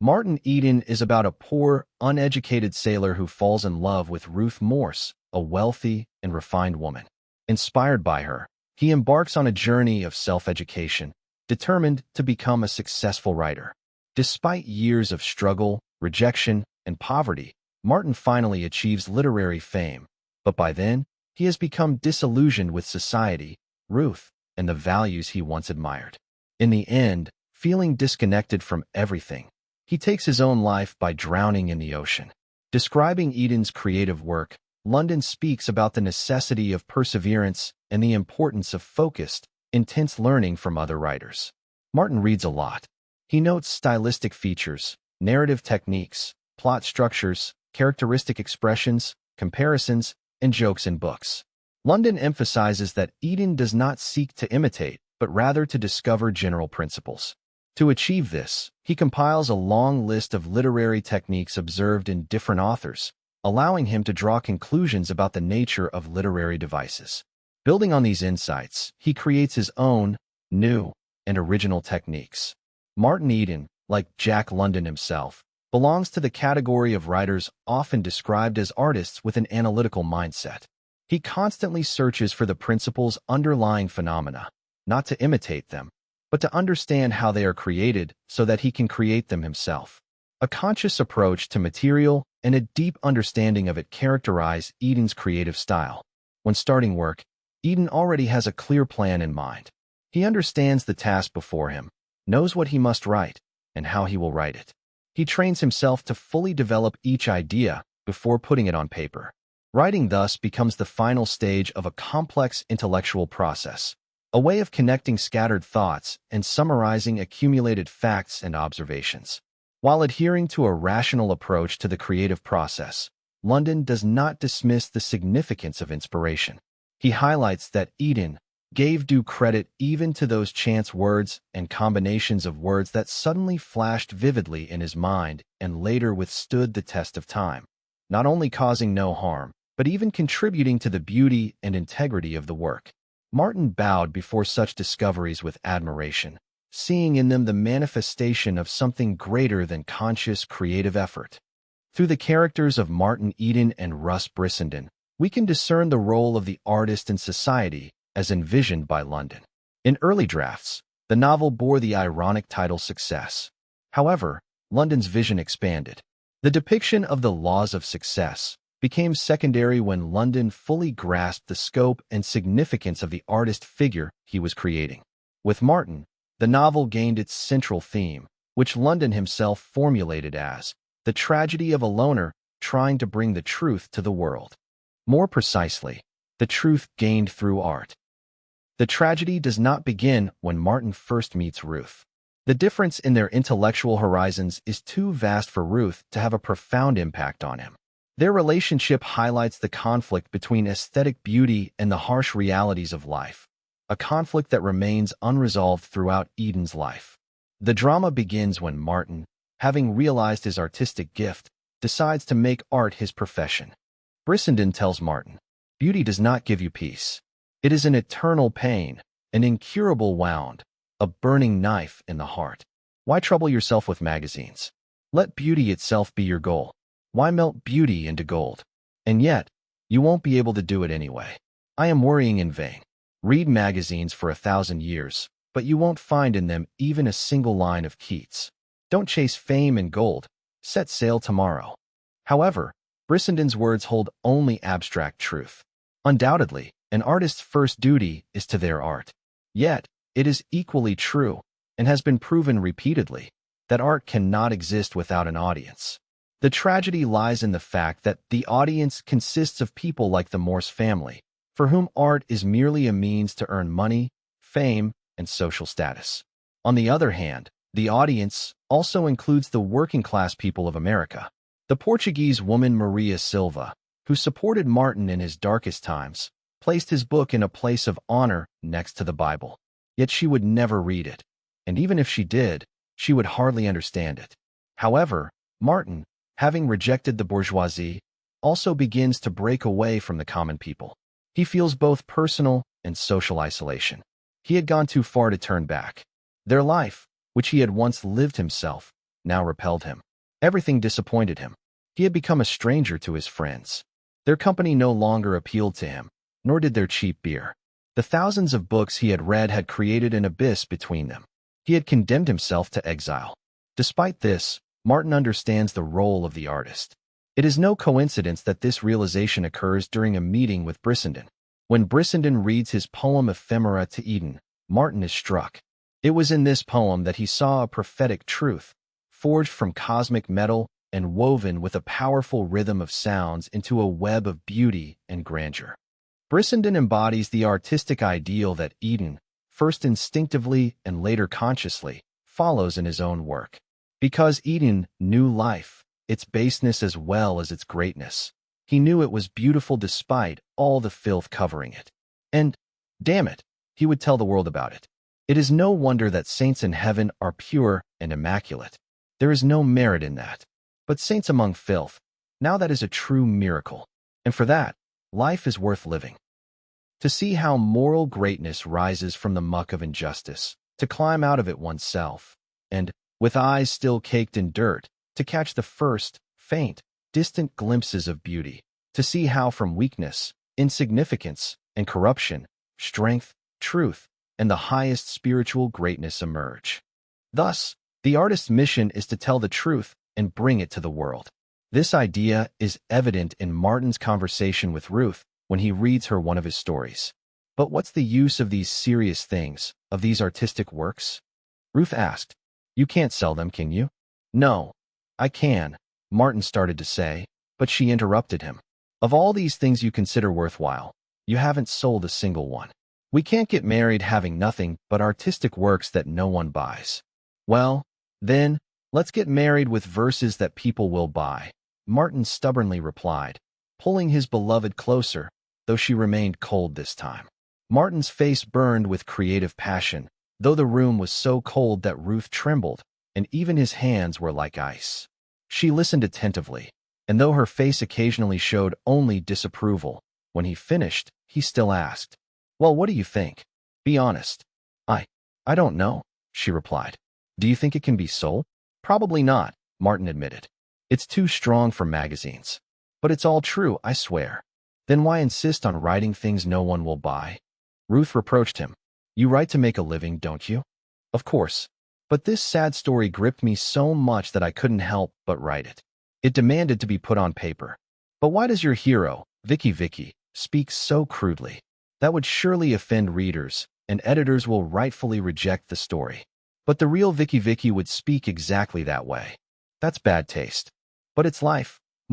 Martin Eden is about a poor, uneducated sailor who falls in love with Ruth Morse, a wealthy and refined woman. Inspired by her, he embarks on a journey of self-education, determined to become a successful writer. Despite years of struggle, rejection, and poverty, Martin finally achieves literary fame, but by then, he has become disillusioned with society, Ruth, and the values he once admired. In the end, feeling disconnected from everything, he takes his own life by drowning in the ocean. Describing Eden's creative work, London speaks about the necessity of perseverance and the importance of focused, intense learning from other writers. Martin reads a lot. He notes stylistic features, narrative techniques, plot structures, characteristic expressions, comparisons, and jokes in books. London emphasizes that Eden does not seek to imitate, but rather to discover general principles. To achieve this, he compiles a long list of literary techniques observed in different authors, allowing him to draw conclusions about the nature of literary devices. Building on these insights, he creates his own, new, and original techniques. Martin Eden, like Jack London himself, belongs to the category of writers often described as artists with an analytical mindset. He constantly searches for the principles underlying phenomena, not to imitate them, but to understand how they are created so that he can create them himself. A conscious approach to material and a deep understanding of it characterize Eden's creative style. When starting work, Eden already has a clear plan in mind. He understands the task before him, knows what he must write, and how he will write it. He trains himself to fully develop each idea before putting it on paper. Writing thus becomes the final stage of a complex intellectual process, a way of connecting scattered thoughts and summarizing accumulated facts and observations. While adhering to a rational approach to the creative process, London does not dismiss the significance of inspiration. He highlights that Eden gave due credit even to those chance words and combinations of words that suddenly flashed vividly in his mind and later withstood the test of time, not only causing no harm, but even contributing to the beauty and integrity of the work. Martin bowed before such discoveries with admiration, seeing in them the manifestation of something greater than conscious creative effort. Through the characters of Martin Eden and Russ Brissenden, we can discern the role of the artist in society as envisioned by London. In early drafts, the novel bore the ironic title Success. However, London's vision expanded. The depiction of the laws of success became secondary when London fully grasped the scope and significance of the artist figure he was creating. With Martin, the novel gained its central theme, which London himself formulated as the tragedy of a loner trying to bring the truth to the world. More precisely, the truth gained through art. The tragedy does not begin when Martin first meets Ruth. The difference in their intellectual horizons is too vast for Ruth to have a profound impact on him. Their relationship highlights the conflict between aesthetic beauty and the harsh realities of life, a conflict that remains unresolved throughout Eden's life. The drama begins when Martin, having realized his artistic gift, decides to make art his profession. Brissenden tells Martin, "Beauty does not give you peace. It is an eternal pain, an incurable wound, a burning knife in the heart. Why trouble yourself with magazines? Let beauty itself be your goal. Why melt beauty into gold? And yet, you won't be able to do it anyway. I am worrying in vain. Read magazines for 1,000 years, but you won't find in them even a single line of Keats. Don't chase fame and gold. Set sail tomorrow." However, Brissenden's words hold only abstract truth. Undoubtedly, an artist's first duty is to their art. Yet, it is equally true, and has been proven repeatedly, that art cannot exist without an audience. The tragedy lies in the fact that the audience consists of people like the Morse family, for whom art is merely a means to earn money, fame, and social status. On the other hand, the audience also includes the working-class people of America. The Portuguese woman Maria Silva, who supported Martin in his darkest times, placed his book in a place of honor next to the Bible. Yet she would never read it, and even if she did, she would hardly understand it. However, Martin, having rejected the bourgeoisie, also begins to break away from the common people. He feels both personal and social isolation. He had gone too far to turn back. Their life, which he had once lived himself, now repelled him. Everything disappointed him. He had become a stranger to his friends. Their company no longer appealed to him, nor did their cheap beer. The thousands of books he had read had created an abyss between them. He had condemned himself to exile. Despite this, Martin understands the role of the artist. It is no coincidence that this realization occurs during a meeting with Brissenden. When Brissenden reads his poem Ephemera to Eden, Martin is struck. It was in this poem that he saw a prophetic truth, forged from cosmic metal and woven with a powerful rhythm of sounds into a web of beauty and grandeur. Brissenden embodies the artistic ideal that Eden, first instinctively and later consciously, follows in his own work. Because Eden knew life, its baseness as well as its greatness. He knew it was beautiful despite all the filth covering it. And, damn it, he would tell the world about it. It is no wonder that saints in heaven are pure and immaculate. There is no merit in that. But saints among filth, now that is a true miracle. And for that, life is worth living. To see how moral greatness rises from the muck of injustice, to climb out of it oneself, and, with eyes still caked in dirt, to catch the first, faint, distant glimpses of beauty, to see how from weakness, insignificance, and corruption, strength, truth, and the highest spiritual greatness emerge. Thus, the artist's mission is to tell the truth and bring it to the world. This idea is evident in Martin's conversation with Ruth when he reads her one of his stories. But what's the use of these serious things, of these artistic works? Ruth asked. You can't sell them, can you? No, I can, Martin started to say, but she interrupted him. Of all these things you consider worthwhile, you haven't sold a single one. We can't get married having nothing but artistic works that no one buys. Well, then, let's get married with verses that people will buy, Martin stubbornly replied, pulling his beloved closer, though she remained cold this time. Martin's face burned with creative passion, though the room was so cold that Ruth trembled, and even his hands were like ice. She listened attentively, and though her face occasionally showed only disapproval, when he finished, he still asked, Well, what do you think? Be honest. I don't know, she replied. Do you think it can be sold? Probably not, Martin admitted. It's too strong for magazines. But it's all true, I swear. Then why insist on writing things no one will buy? Ruth reproached him. You write to make a living, don't you? Of course. But this sad story gripped me so much that I couldn't help but write it. It demanded to be put on paper. But why does your hero, Vicky, speak so crudely? That would surely offend readers, and editors will rightfully reject the story. But the real Vicky would speak exactly that way. That's bad taste. But it's life,